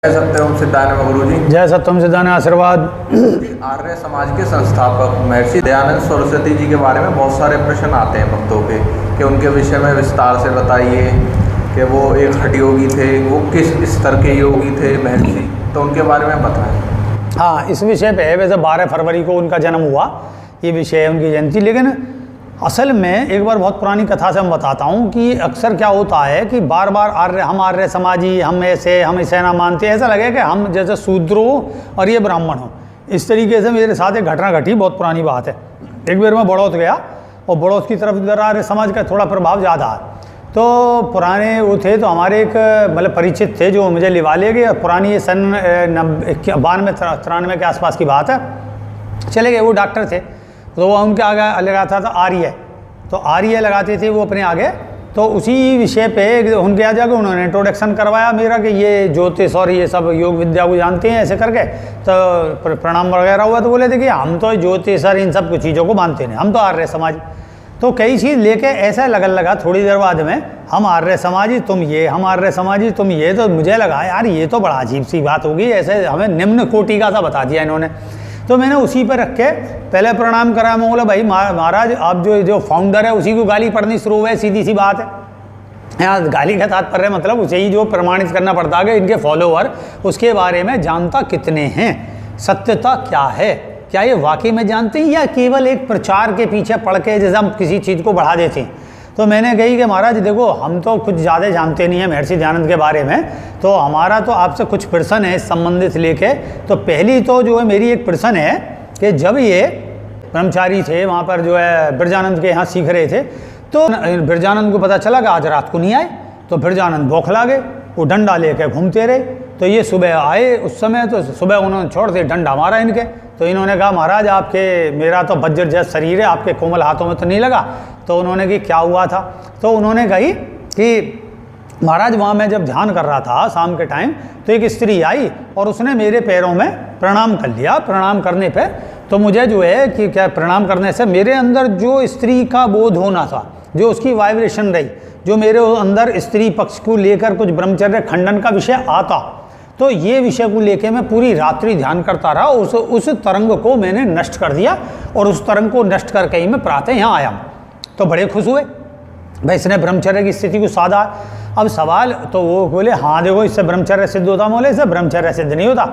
जय सत्यम सिद्धानंद गुरुजी। जय सत्यम सिद्धानंद आशीर्वाद। आर्य समाज के संस्थापक महर्षि दयानंद सरस्वती जी के बारे में बहुत सारे प्रश्न आते हैं भक्तों के कि उनके विषय में विस्तार से बताइए कि वो एक हठ योगी थे, वो किस स्तर के योगी थे महर्षि, तो उनके बारे में बताएं। हाँ, इस विषय पे वैसे 12 फरवरी को उनका जन्म हुआ, ये विषय है उनकी जयंती। लेकिन असल में एक बार बहुत पुरानी कथा से मैं बताता हूँ कि अक्सर क्या होता है कि बार बार हम आर्य समाजी, हम इसे ना मानते, ऐसा लगे कि हम जैसे शूद्र हो और ये ब्राह्मण हो। इस तरीके से मेरे साथ एक घटना घटी, बहुत पुरानी बात है। एक बार मैं बड़ौत गया और बड़ौत की तरफ इधर आर्य समाज का थोड़ा प्रभाव ज़्यादा है, तो पुराने वो थे, तो हमारे एक मतलब परिचित थे जो मुझे लिवा ले गए। पुरानी ये सन 92-93 के आसपास की बात है। चले गए, वो डॉक्टर थे, तो वो उनके आगे लगाता था आर्य, तो आर्य लगाते थे वो अपने आगे। तो उसी विषय पे उनके आ जाकर उन्होंने इंट्रोडक्शन करवाया मेरा कि ये ज्योतिष और ये सब योग विद्या को जानते हैं, ऐसे करके। तो प्रणाम वगैरह हुआ, तो बोले थे कि हम तो ज्योतिष और इन सब कुछ चीज़ों को मानते नहीं, हम तो आर्य समाज। तो कई चीज़ लेके ऐसा लगन लगा थोड़ी देर बाद में, हम आर्य समाजी तुम ये, हम आर्य समाजी तुम ये। तो मुझे लगा यार ये तो बड़ा अजीब सी बात होगी, ऐसे हमें निम्न कोटि का सा बता दिया इन्होंने। तो मैंने उसी पर रख के पहले प्रणाम करा। मैं बोला भाई महाराज आप जो फाउंडर है उसी को गाली पड़नी शुरू हुए, सीधी सी बात है। यहाँ गाली का तात्पर्य मतलब उसे ही जो प्रमाणित करना पड़ता है कि इनके फॉलोअर उसके बारे में जानता कितने हैं, सत्यता क्या है, क्या ये वाकई में जानते हैं या केवल एक प्रचार के पीछे पड़ के जैसे हम किसी चीज़ को बढ़ा देते हैं। तो मैंने कही कि महाराज देखो हम तो कुछ ज़्यादा जानते नहीं हैं महर्षि दयानंद के बारे में, तो हमारा तो आपसे कुछ प्रश्न है इस संबंधित लेके। तो पहली तो जो है मेरी एक प्रश्न है कि जब ये ब्रह्मचारी थे वहाँ पर जो है बिरजानंद के यहाँ सीख रहे थे, तो बिरजानंद को पता चला कि आज रात को नहीं आए, तो बिरजानंद बौखला गए, वो डंडा लेके घूमते रहे। तो ये सुबह आए उस समय, तो सुबह उन्होंने छोड़ दिए, डंडा मारा इनके। तो इन्होंने कहा महाराज आपके, मेरा तो वज्र जैसा शरीर है, आपके कोमल हाथों में तो नहीं लगा। तो उन्होंने कि क्या हुआ था, तो उन्होंने कही कि महाराज वहाँ मैं जब ध्यान कर रहा था शाम के टाइम, तो एक स्त्री आई और उसने मेरे पैरों में प्रणाम कर लिया। प्रणाम करने पे तो मुझे जो है कि क्या प्रणाम करने से मेरे अंदर जो स्त्री का बोध होना था, जो उसकी वाइब्रेशन रही, जो मेरे अंदर स्त्री पक्ष को लेकर कुछ ब्रह्मचर्य खंडन का विषय आता, तो ये विषय को लेकर मैं पूरी रात्रि ध्यान करता रहा। उस तरंग को मैंने नष्ट कर दिया और उस तरंग को नष्ट करके ही मैं प्रातः यहाँ आया। तो बड़े खुश हुए भाई इसने ब्रह्मचर्य की स्थिति को साधा। अब सवाल तो वो बोले हाँ देखो इससे ब्रह्मचर्य सिद्ध होता। बोले इससे ब्रह्मचर्य सिद्ध नहीं होता।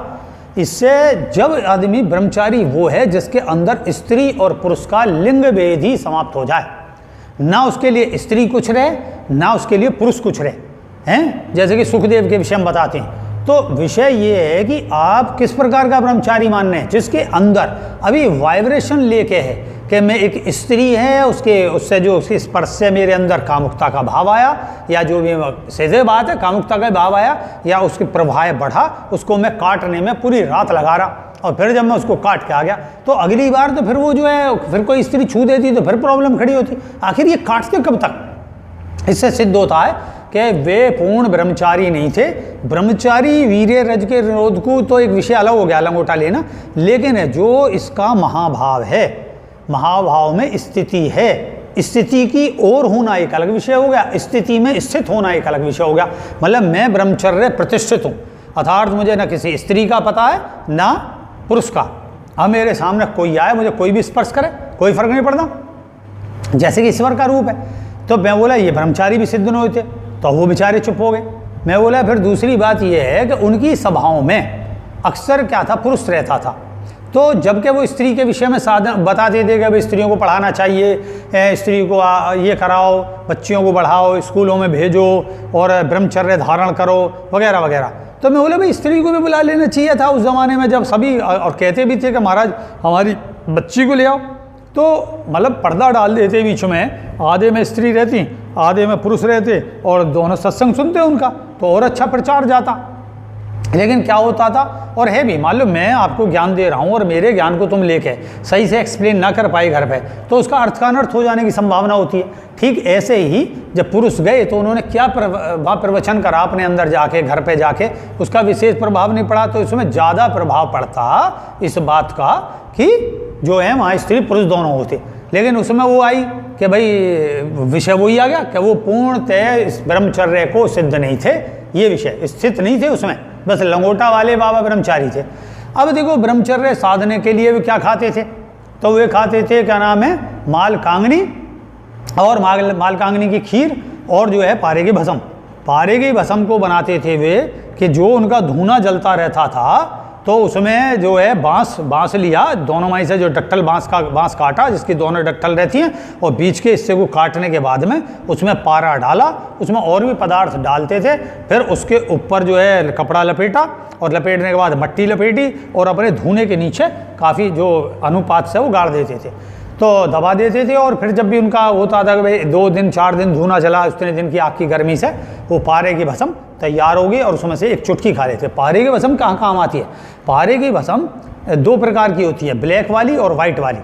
इससे जब आदमी ब्रह्मचारी वो है जिसके अंदर स्त्री और पुरुष का लिंग भेद ही समाप्त हो जाए, ना उसके लिए स्त्री कुछ रहे ना उसके लिए पुरुष कुछ रहे हैं, जैसे कि सुखदेव के विषय में बताते हैं। तो विषय ये है कि आप किस प्रकार का ब्रह्मचारी मानने हैं, जिसके अंदर अभी वाइब्रेशन लेके है कि मैं एक स्त्री है, उससे जो उसके स्पर्श से मेरे अंदर कामुकता का भाव आया, या जो भी सीधे बात है कामुकता का भाव आया या उसके प्रभाव बढ़ा, उसको मैं काटने में पूरी रात लगा रहा। और फिर जब मैं उसको काट के आ गया तो अगली बार तो फिर वो जो है फिर कोई स्त्री छू देती तो फिर प्रॉब्लम खड़ी होती। आखिर ये काटते कब तक? इससे सिद्ध होता है कि वे पूर्ण ब्रह्मचारी नहीं थे। ब्रह्मचारी वीर्य रज के निरोध को तो एक विषय अलग हो गया, लंगोटा लेना, लेकिन जो इसका महाभाव है, महाभाव में स्थिति है, स्थिति की ओर होना एक अलग विषय हो गया, स्थिति में स्थित होना एक अलग विषय हो गया। मतलब मैं ब्रह्मचर्य प्रतिष्ठित हूँ, अर्थात मुझे न किसी स्त्री का पता है ना पुरुष का। अब मेरे सामने कोई आए, मुझे कोई भी स्पर्श करे, कोई फर्क नहीं पड़ता, जैसे कि ईश्वर का रूप है। तो मैं बोला ये ब्रह्मचारी भी सिद्ध नहीं होते, तो वो बेचारे चुप हो गए। मैं बोला फिर दूसरी बात ये है कि उनकी सभाओं में अक्सर क्या था, पुरुष रहता था। तो जबकि वो स्त्री के विषय में साधन बताते थे कि भाई स्त्रियों को पढ़ाना चाहिए, स्त्री को ये कराओ, बच्चियों को बढ़ाओ, स्कूलों में भेजो और ब्रह्मचर्य धारण करो वगैरह वगैरह। तो मैं बोला भाई स्त्री को भी बुला लेना चाहिए था उस ज़माने में, जब सभी और कहते भी थे कि महाराज हमारी बच्ची को ले आओ। तो मतलब पर्दा डाल देते बीच में, आधे में स्त्री रहती आधे में पुरुष रहते और दोनों सत्संग सुनते उनका, तो और अच्छा प्रचार जाता। लेकिन क्या होता था, और है भी, मान लो मैं आपको ज्ञान दे रहा हूँ और मेरे ज्ञान को तुम लेके सही से एक्सप्लेन ना कर पाए घर पे, तो उसका अर्थ का अनर्थ हो जाने की संभावना होती है। ठीक ऐसे ही जब पुरुष गए तो उन्होंने क्या वहाँ प्रवचन करा अपने अंदर जाके, घर पे जाके, उसका विशेष प्रभाव नहीं पड़ा। तो इसमें ज़्यादा प्रभाव पड़ता इस बात का कि जो है वहाँ स्त्री पुरुष दोनों होते। लेकिन उसमें वो आई कि भाई विषय वही आ गया कि वो पूर्णतः इस ब्रह्मचर्य को सिद्ध नहीं थे, ये विषय स्थित नहीं थे उसमें, बस लंगोटा वाले बाबा ब्रह्मचारी थे। अब देखो ब्रह्मचर्य साधने के लिए वे क्या खाते थे, तो वे खाते थे क्या नाम है, माल कांगनी और माल कांगनी की खीर और जो है पारे की भस्म। पारे की भस्म को बनाते थे वे कि जो उनका धूना जलता रहता था तो उसमें जो है बांस लिया, दोनों माई से जो डट्टल बांस काटा जिसकी दोनों डट्टल रहती हैं, और बीच के हिस्से को काटने के बाद में उसमें पारा डाला, उसमें और भी पदार्थ डालते थे, फिर उसके ऊपर जो है कपड़ा लपेटा और लपेटने के बाद मट्टी लपेटी और अपने धूने के नीचे काफ़ी जो अनुपात से वो गाड़ देते थे, तो दबा देते थे। और फिर जब भी उनका होता था कि भाई 2 दिन 4 दिन धूना चला, उतने दिन की आग की गर्मी से वो पारे की भस्म तैयार होगी और उसमें से एक चुटकी खा लेते। पारे की भस्म कहाँ काम आती है, पारे की भस्म 2 प्रकार की होती है, ब्लैक वाली और वाइट वाली।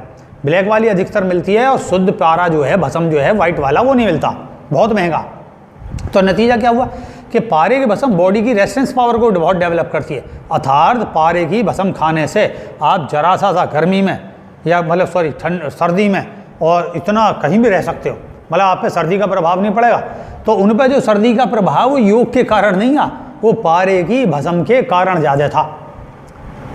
ब्लैक वाली अधिकतर मिलती है और शुद्ध पारा जो है भस्म जो है वाइट वाला वो नहीं मिलता, बहुत महंगा। तो नतीजा क्या हुआ कि पारे की भस्म बॉडी की रेजिस्टेंस पावर को बहुत डेवलप करती है, अर्थात पारे की भस्म खाने से आप जरा सा गर्मी में या मतलब सर्दी में और इतना कहीं भी रह सकते हो, मतलब आप पे सर्दी का प्रभाव नहीं पड़ेगा। तो उन पे जो सर्दी का प्रभाव वो योग के कारण नहीं आ, वो पारे की भस्म के कारण ज़्यादा था।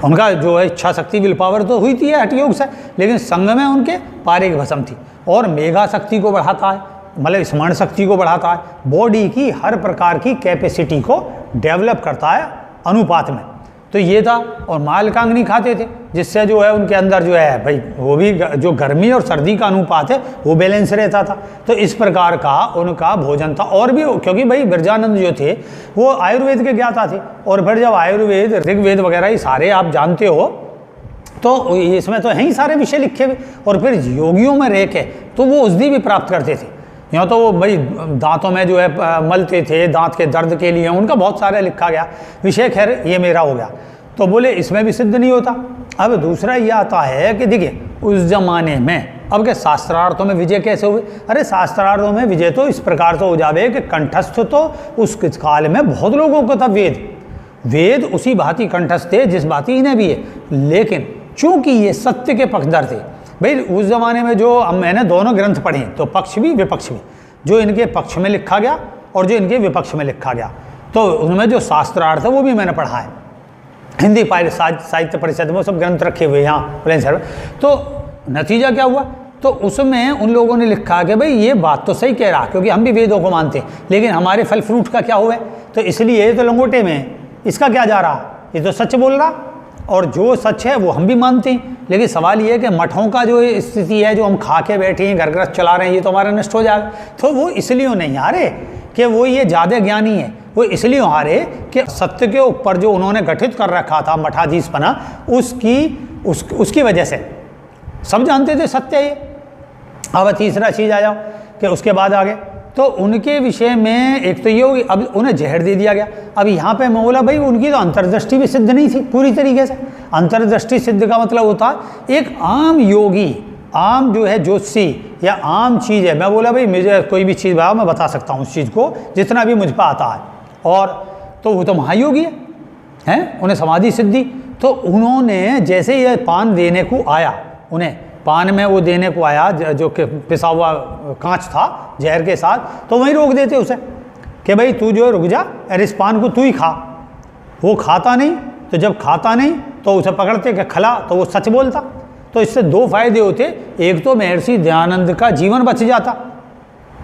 उनका जो है इच्छा शक्ति विल पावर तो हुई थी हठ योग से, लेकिन संग में उनके पारे की भस्म थी। और मेघा शक्ति को बढ़ाता है, मतलब स्मरण शक्ति को बढ़ाता है, बॉडी की हर प्रकार की कैपेसिटी को डेवलप करता है अनुपात में। तो ये था। और माल कांगनी खाते थे जिससे जो है उनके अंदर जो है भाई वो भी जो गर्मी और सर्दी का अनुपात है वो बैलेंस रहता था। तो इस प्रकार का उनका भोजन था। और भी क्योंकि भाई बिरजानंद जो थे वो आयुर्वेद के ज्ञाता थे, और फिर जब आयुर्वेद ऋग्वेद वगैरह ये सारे आप जानते हो तो इसमें तो हैं ही सारे विषय लिखे हुए। और फिर योगियों में रह के तो वो औषधि भी प्राप्त करते थे। यहाँ तो वो भाई दांतों में जो है मलते थे, दांत के दर्द के लिए उनका बहुत सारा लिखा गया विषय। खैर ये मेरा हो गया, तो बोले इसमें भी सिद्ध नहीं होता। अब दूसरा ये आता है कि देखिए उस जमाने में अब के शास्त्रार्थों में विजय कैसे हुए। अरे शास्त्रार्थों में विजय तो इस प्रकार से हो जावे कि कंठस्थ तो उस काल में बहुत लोगों को था, वेद उसी भांति कंठस्थ थे जिस भांति इन्हें भी है। लेकिन चूंकि ये सत्य के पक्षधर थे, भाई उस ज़माने में जो मैंने दोनों ग्रंथ पढ़े तो पक्ष भी विपक्ष भी, जो इनके पक्ष में लिखा गया और जो इनके विपक्ष में लिखा गया, तो उनमें जो शास्त्रार्थ है वो भी मैंने पढ़ा है। हिंदी साहित्य परिषद में सब ग्रंथ रखे हुए यहाँ प्लेन सर। तो नतीजा क्या हुआ, तो उसमें उन लोगों ने लिखा कि भाई ये बात तो सही कह रहा, क्योंकि हम भी वेदों को मानते हैं, लेकिन हमारे फल फ्रूट का क्या हुआ, तो इसलिए तो लंगोटे में इसका क्या जा रहा, ये तो सच बोल रहा और जो सच है वो हम भी मानते हैं। लेकिन सवाल ये है कि मठों का जो स्थिति है, जो हम खा के बैठे हैं, घर ग्रस्त चला रहे हैं, ये तो हमारा नष्ट हो जाएगा। तो वो इसलिए नहीं हारे कि वो ये ज़्यादा ज्ञानी है, वो इसलिए हारे कि सत्य के ऊपर जो उन्होंने गठित कर रखा था मठाधीशपना, उसकी वजह से सब जानते थे सत्य ये। अब तीसरा चीज़ आ जाओ कि उसके बाद आगे तो उनके विषय में एक तो ये होगी, अब उन्हें जहर दे दिया गया। अब यहाँ पे मैं बोला भाई उनकी तो अंतर्दृष्टि भी सिद्ध नहीं थी पूरी तरीके से। अंतर्दृष्टि सिद्ध का मतलब होता है एक आम योगी, आम जो है ज्योतिषी या आम चीज़ है। मैं बोला भाई मुझे कोई भी चीज़ बताओ, मैं बता सकता हूँ उस चीज़ को जितना भी मुझ पर आता है। और तो वो तो महायोगी हैं, उन्हें समाधि सिद्धि। तो उन्होंने जैसे ये पान देने को आया, उन्हें पान में वो देने को आया जो कि पिसा हुआ कांच था जहर के साथ, तो वहीं रोक देते उसे कि भाई तू जो है रुक जा, अरे इस पान को तू ही खा। वो खाता नहीं, तो जब खाता नहीं तो उसे पकड़ते कि खला, तो वो सच बोलता। तो इससे 2 फायदे होते, एक तो महर्षि दयानंद का जीवन बच जाता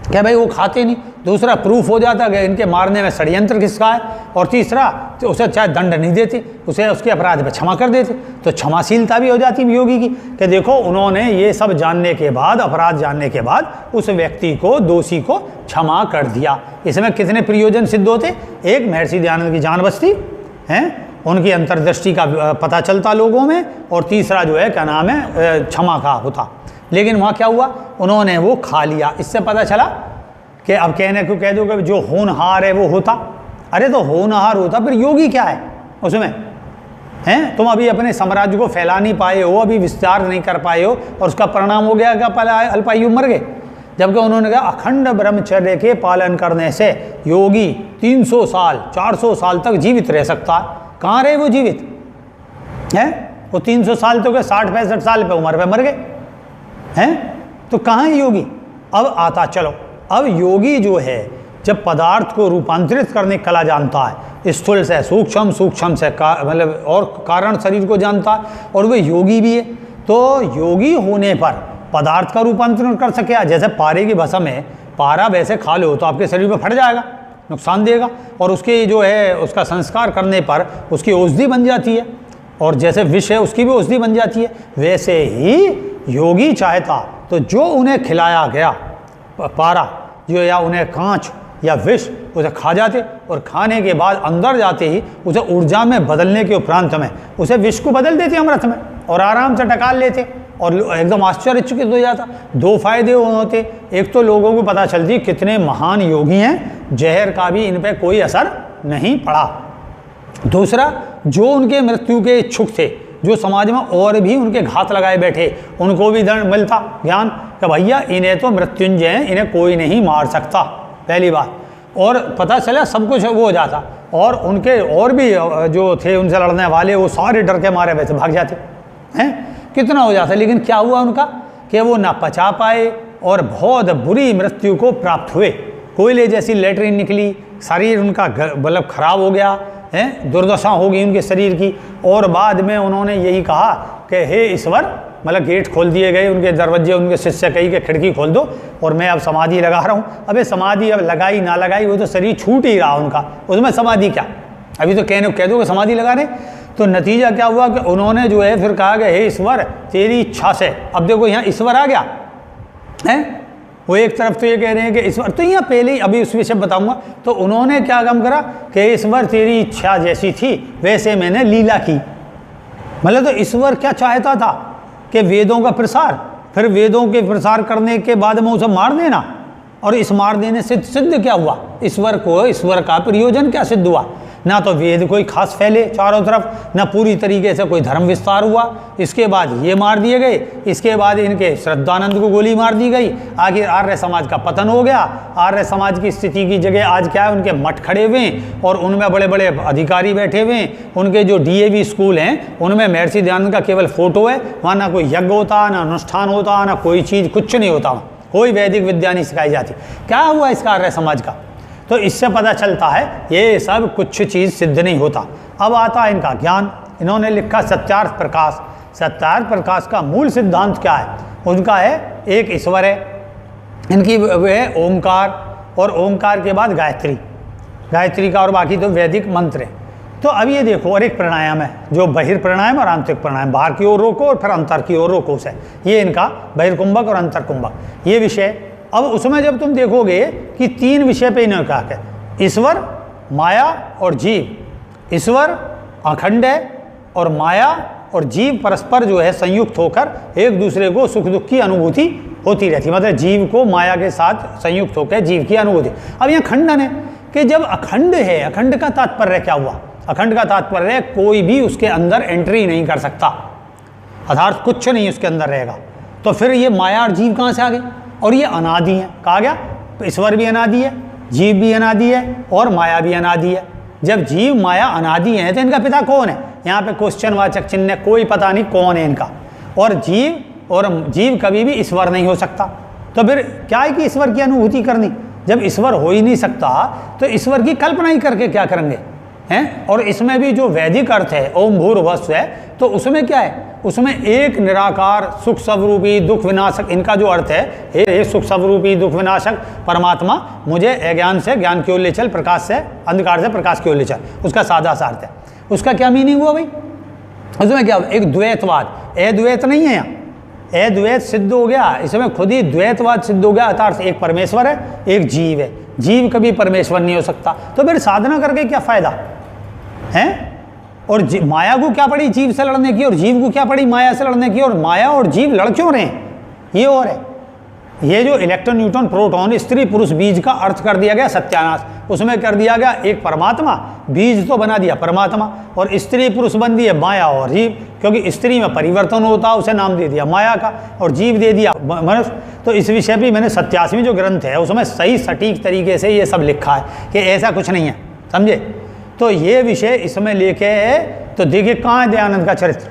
क्या भाई वो खाते नहीं, दूसरा प्रूफ हो जाता कि इनके मारने में षड्यंत्र किसका है, और तीसरा तो उसे चाहे दंड नहीं देते, उसे उसके अपराध पर क्षमा कर देते। तो क्षमाशीलता भी हो जाती योगी की कि देखो उन्होंने ये सब जानने के बाद, अपराध जानने के बाद उस व्यक्ति को, दोषी को क्षमा कर दिया। इसमें कितने प्रयोजन सिद्ध होते, एक महर्षि दयानंद की जान बचती हैं, उनकी अंतर्दृष्टि का पता चलता लोगों में, और तीसरा जो है क्या नाम है क्षमा का होता। लेकिन वहाँ क्या हुआ, उन्होंने वो खा लिया। इससे पता चला कि अब कहने को कह दो कि जो होनहार है वो होता, अरे तो होनहार होता, फिर योगी क्या है उसमें हैं। तुम अभी अपने साम्राज्य को फैला नहीं पाए हो, अभी विस्तार नहीं कर पाए हो, और उसका परिणाम हो गया कि अल्पायु मर गए। जबकि उन्होंने कहा अखंड ब्रह्मचर्य के पालन करने से योगी 300 साल 400 साल तक जीवित रह सकता है। कहाँ रहे वो जीवित हैं, वो 300 साल तो 60-65 साल पे उम्र पे मर गए हैं। तो कहाँ है योगी। अब आता चलो, अब योगी जो है जब पदार्थ को रूपांतरित करने की कला जानता है, स्थूल से सूक्ष्म, सूक्ष्म से मतलब और कारण शरीर को जानता है, और वे योगी भी है, तो योगी होने पर पदार्थ का रूपांतरण कर सके। जैसे पारे की भस्म है, पारा वैसे खा लो तो आपके शरीर में फट जाएगा, नुकसान देगा, और उसके जो है उसका संस्कार करने पर उसकी औषधि बन जाती है, और जैसे विष है उसकी भी औषधि बन जाती है। वैसे ही योगी चाहता तो जो उन्हें खिलाया गया पारा जो या उन्हें कांच या विष उसे खा जाते, और खाने के बाद अंदर जाते ही उसे ऊर्जा में बदलने के उपरांत में उसे विष को बदल देते अमृत में, और आराम से टकाल लेते, और एकदम आश्चर्यचकित हो जाता। दो फायदे होते, एक तो लोगों को पता चलती कितने महान योगी हैं, जहर का भी इन पर कोई असर नहीं पड़ा। दूसरा, जो उनके मृत्यु के इच्छुक थे, जो समाज में और भी उनके घात लगाए बैठे, उनको भी दंड मिलता ज्ञान कि भैया इन्हें तो मृत्युंजय हैं, इन्हें कोई नहीं मार सकता, पहली बात। और पता चला सब कुछ वो हो जाता, और उनके और भी जो थे उनसे लड़ने वाले वो सारे डर के मारे वैसे भाग जाते हैं, कितना हो जाता। लेकिन क्या हुआ उनका कि वो ना पचा पाए और बहुत बुरी मृत्यु को प्राप्त हुए। कोयले जैसी लेटरिन निकली, शरीर उनका मतलब खराब हो गया है, दुर्दशा हो गई उनके शरीर की। और बाद में उन्होंने यही कहा कि हे ईश्वर, मतलब गेट खोल दिए गए उनके दरवाजे, उनके शिष्य कही कि खिड़की खोल दो और मैं अब समाधि लगा रहा हूँ। अबे समाधि अब लगाई ना लगाई, वो तो शरीर छूट ही रहा उनका, उसमें समाधि क्या, अभी तो कह दो कि समाधि लगा रहे। तो नतीजा क्या हुआ कि उन्होंने जो है फिर कहा कि हे ईश्वर तेरी इच्छा से, अब देखो यहाँ ईश्वर आ गया है, वो एक तरफ तो ये कह रहे हैं कि ईश्वर, तो यहाँ पहले ही अभी उस विषय बताऊंगा। तो उन्होंने क्या काम करा कि ईश्वर तेरी इच्छा जैसी थी वैसे मैंने लीला की। मतलब तो ईश्वर क्या चाहता था कि वेदों का प्रसार, फिर वेदों के प्रसार करने के बाद में उसे मार देना, और इस मार देने से सिद्ध क्या हुआ, ईश्वर को, ईश्वर का प्रयोजन क्या सिद्ध हुआ, ना तो वेद कोई खास फैले चारों तरफ, ना पूरी तरीके से कोई धर्म विस्तार हुआ। इसके बाद ये मार दिए गए, इसके बाद इनके श्रद्धानंद को गोली मार दी गई, आखिर आर्य समाज का पतन हो गया। आर्य समाज की स्थिति की जगह आज क्या है, उनके मठ खड़े हुए हैं और उनमें बड़े बड़े अधिकारी बैठे हुए हैं। उनके जो डीएवी स्कूल हैं उनमें महर्षि दयानंद का केवल फोटो है, वहाँ ना कोई यज्ञ होता, ना अनुष्ठान होता, ना कोई चीज़, कुछ नहीं होता, कोई वैदिक विद्या नहीं सिखाई जाती। क्या हुआ इसका आर्य समाज का, तो इससे पता चलता है ये सब कुछ चीज़ सिद्ध नहीं होता। अब आता है इनका ज्ञान, इन्होंने लिखा सत्यार्थ प्रकाश। सत्यार्थ प्रकाश का मूल सिद्धांत क्या है, उनका है एक ईश्वर है, इनकी वे है ओंकार, और ओंकार के बाद गायत्री, गायत्री का और बाकी तो वैदिक मंत्र है। तो अब ये देखो, और एक प्राणायाम है जो बहिर्प्राणायाम और आंतरिक प्राणायाम, बाहर की ओर रोको और फिर अंतर की ओर रोको से, ये इनका बहिर्कुंभक और अंतरकुंभक ये विषय। अब उसमें जब तुम देखोगे कि तीन विषय पे इन्होंने कहा कि ईश्वर, माया और जीव। ईश्वर अखंड है और माया और जीव परस्पर जो है संयुक्त होकर एक दूसरे को सुख दुख की अनुभूति होती रहती है, मतलब जीव को माया के साथ संयुक्त होकर जीव की अनुभूति। अब यहाँ खंडन है कि जब अखंड है, अखंड का तात्पर्य क्या हुआ, अखंड का तात्पर्य है कोई भी उसके अंदर एंट्री नहीं कर सकता, अर्थात कुछ नहीं उसके अंदर रहेगा। तो फिर ये माया और जीव कहाँ से आ गए, और ये अनादि है, कहा गया ईश्वर भी अनादि है, जीव भी अनादि है और माया भी अनादि है। जब जीव माया अनादि है तो इनका पिता कौन है, यहाँ पे क्वेश्चन वाचक चिन्ह, कोई पता नहीं कौन है इनका। और जीव कभी भी ईश्वर नहीं हो सकता। तो फिर क्या है कि ईश्वर की अनुभूति करनी, जब ईश्वर हो ही नहीं सकता तो ईश्वर की कल्पना ही करके क्या करेंगे हैं। और इसमें भी जो वैदिक अर्थ है ओम भूर्भुवस्सु है, तो उसमें क्या है, उसमें एक निराकार सुख स्वरूपी दुख विनाशक, इनका जो अर्थ है हे सुख स्वरूपी दुख विनाशक परमात्मा, मुझे अज्ञान से ज्ञान की ओर ले चल, प्रकाश से अंधकार से प्रकाश की ओर ले चल, उसका सादा सा अर्थ है। उसका क्या मीनिंग हुआ भाई, उसमें क्या, एक द्वैतवाद, अद्वैत नहीं है यहाँ, अद्वैत सिद्ध हो गया, इसमें खुद ही द्वैतवाद सिद्ध हो गया, अर्थात एक परमेश्वर है एक जीव है, जीव कभी परमेश्वर नहीं हो सकता। तो फिर साधना करके क्या फायदा है। और माया को क्या पड़ी जीव से लड़ने की, और जीव को क्या पड़ी माया से लड़ने की, और माया और जीव लड़ क्यों रहे हैं, ये और है। ये जो इलेक्ट्रॉन न्यूट्रॉन प्रोटॉन स्त्री पुरुष बीज का अर्थ कर दिया गया सत्यानाश, उसमें कर दिया गया एक परमात्मा, बीज तो बना दिया परमात्मा, और स्त्री पुरुष बन दिए माया और जीव, क्योंकि स्त्री में परिवर्तन होता है उसे नाम दे दिया माया का, और जीव दे दिया मनुष्य। तो इस विषय भी मैंने 87वीं जो ग्रंथ है उसमें सही सटीक तरीके से ये सब लिखा है कि ऐसा कुछ नहीं है, समझे। तो ये विषय इसमें लेके तो देखिए कहाँ है दयानंद का चरित्र।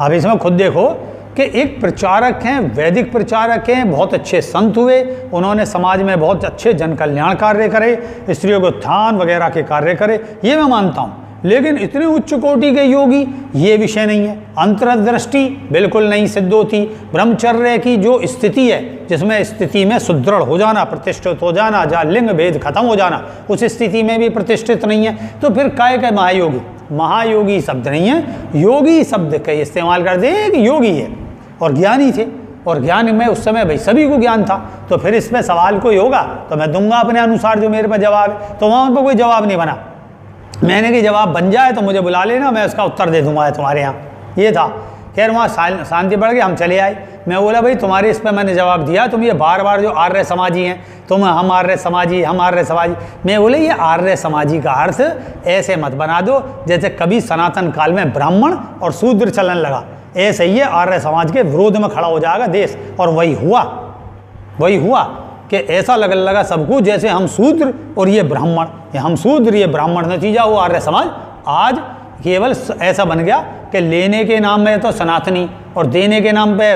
अब इसमें खुद देखो कि एक प्रचारक हैं, वैदिक प्रचारक हैं, बहुत अच्छे संत हुए, उन्होंने समाज में बहुत अच्छे जन कल्याण कार्य करे, स्त्रियों को उत्थान वगैरह के कार्य करे, ये मैं मानता हूँ। लेकिन इतने उच्च कोटि के योगी, ये विषय नहीं है। अंतर्दृष्टि बिल्कुल नहीं सिद्ध होती। ब्रह्मचर्य की जो स्थिति है, जिसमें स्थिति में सुदृढ़ हो जाना, प्रतिष्ठित हो जाना, जहाँ लिंग भेद खत्म हो जाना, उस स्थिति में भी प्रतिष्ठित नहीं है, तो फिर काय का महायोगी? महायोगी शब्द नहीं है, योगी शब्द का इस्तेमाल करते हैं कि योगी है और ज्ञानी थे, और ज्ञान में उस समय भाई सभी को ज्ञान था। तो फिर इसमें सवाल कोई होगा तो मैं दूंगा अपने अनुसार जो मेरे पास जवाब है। तो वहाँ पर कोई जवाब नहीं बना। मैंने कि जवाब बन जाए तो मुझे बुला लेना, मैं उसका उत्तर दे दूंगा तुम्हारे यहाँ। ये था। खैर वहाँ शांति बढ़ गई, हम चले आए। मैं बोला भाई तुम्हारे इस पर मैंने जवाब दिया, तुम ये बार बार जो आर्य समाजी हैं, तुम हम आर्य समाजी, हम आर्य समाजी। मैं बोले ये आर्य समाजी का अर्थ ऐसे मत बना दो जैसे कभी सनातन काल में ब्राह्मण और शूद्र चलन लगा, ऐसे ही आर्य समाज के विरोध में खड़ा हो जाएगा देश। और वही हुआ कि ऐसा लगने लगा सबको जैसे हम शूद्र और ये ब्राह्मण, हम शूद्र ये ब्राह्मण। नतीजा वो आर्य समाज आज केवल ऐसा बन गया कि लेने के नाम में तो सनातनी और देने के नाम पे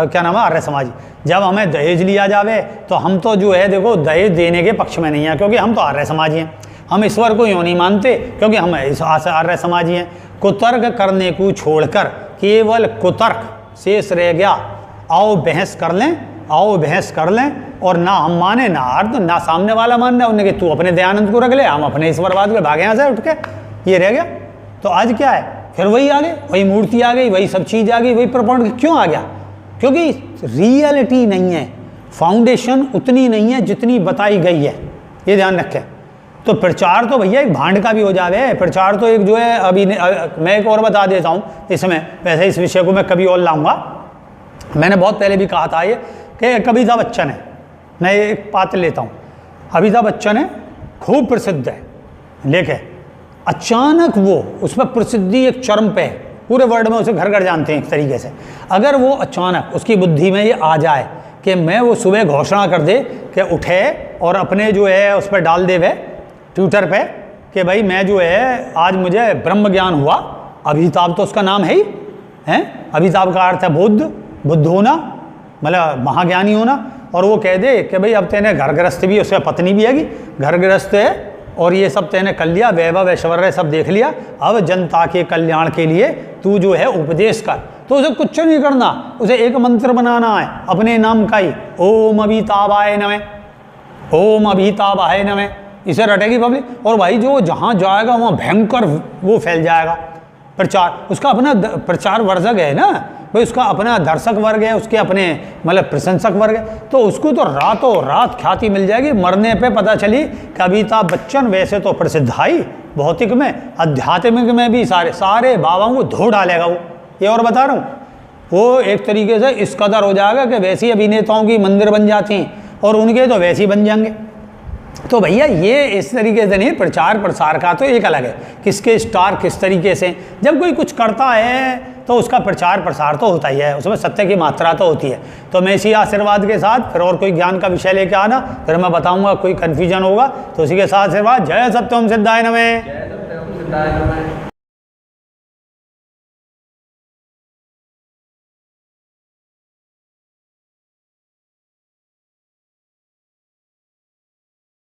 क्या नाम है, आर्य समाजी। जब हमें दहेज लिया जावे तो हम तो जो है देखो दहेज देने के पक्ष में नहीं है, क्योंकि हम तो आर्य समाजी हैं। हम ईश्वर को यूँ नहीं मानते क्योंकि हम आर्य समाजी हैं। कुतर्क करने को छोड़कर केवल कुतर्क शेष रह गया। आओ बहस कर लें और ना हम माने ना अर्थ ना सामने वाला मानना। उन्हें कि तू अपने दयानंद को रख ले, हम अपने ईश्वरवाद के भागे यहाँ से उठ के, ये रह गया। तो आज क्या है, फिर वही आ गए, वही मूर्ति आ गई, वही सब चीज़ आ गई, वही प्रपंड क्यों आ गया? क्योंकि रियलिटी नहीं है, फाउंडेशन उतनी नहीं है जितनी बताई गई है, ये ध्यान रखें। तो प्रचार तो भैया एक भांड का भी हो जावे। प्रचार तो एक जो है अभी मैं एक और बता देता हूँ इसमें, वैसे इस विषय को मैं कभी और लाऊंगा। मैंने बहुत पहले भी कहा था ये कि कविता बच्चन है, मैं एक पात्र लेता हूँ। अमिताभ बच्चन है, खूब प्रसिद्ध है, लेकिन अचानक वो उस पर प्रसिद्धि एक चरम पे है, पूरे वर्ल्ड में उसे घर घर जानते हैं एक तरीके से। अगर वो अचानक उसकी बुद्धि में ये आ जाए कि मैं वो सुबह घोषणा कर दे कि उठे और अपने जो है उस पर डाल दे वे ट्विटर पे कि भाई मैं जो है आज मुझे ब्रह्म ज्ञान हुआ। अमिताभ तो उसका नाम है ही है, अमिताभ का अर्थ है बुद्ध होना, मतलब महाज्ञानी होना। और वो कह दे कि भाई अब तेने घर गृहस्थ भी, उसका पत्नी भी है, घर गृहस्थ है और ये सब तेने कर लिया, वैभव ऐश्वर्य सब देख लिया, अब जनता के कल्याण के लिए तू जो है उपदेश कर। तो उसे कुछ नहीं करना, उसे एक मंत्र बनाना है अपने नाम का ही, ओम अमिताभाय नमः, ओम अमिताभाय नमः। इसे रटेगी पब्लिक और भाई जो जहाँ जाएगा वहाँ भयंकर वो फैल जाएगा प्रचार। उसका अपना प्रचार वर्जक है ना भाई, उसका अपना दर्शक वर्ग है, उसके अपने मतलब प्रशंसक वर्ग है, तो उसको तो रातों रात ख्याति मिल जाएगी। मरने पे पता चली कि अमिताभ बच्चन वैसे तो प्रसिद्ध है ही भौतिक में, आध्यात्मिक में भी सारे बाबाओं को धो डालेगा वो। ये और बता रहा हूँ, वो एक तरीके से इस कदर हो जाएगा कि वैसी अभिनेताओं की मंदिर बन जाती हैं और उनके तो वैसे ही बन जाएंगे। तो भैया ये इस तरीके से नहीं, प्रचार प्रसार का तो एक अलग है, किसके स्टार किस तरीके से। जब कोई कुछ करता है तो उसका प्रचार प्रसार तो होता ही है, उसमें सत्य की मात्रा तो होती है। तो मैं इसी आशीर्वाद के साथ फिर और कोई ज्ञान का विषय लेके आना, फिर मैं बताऊंगा, कोई कन्फ्यूजन होगा तो उसी के साथ आशीर्वाद। जय सत्यम सिद्धाय नमः। जय सत्यम सिद्धाय नमः।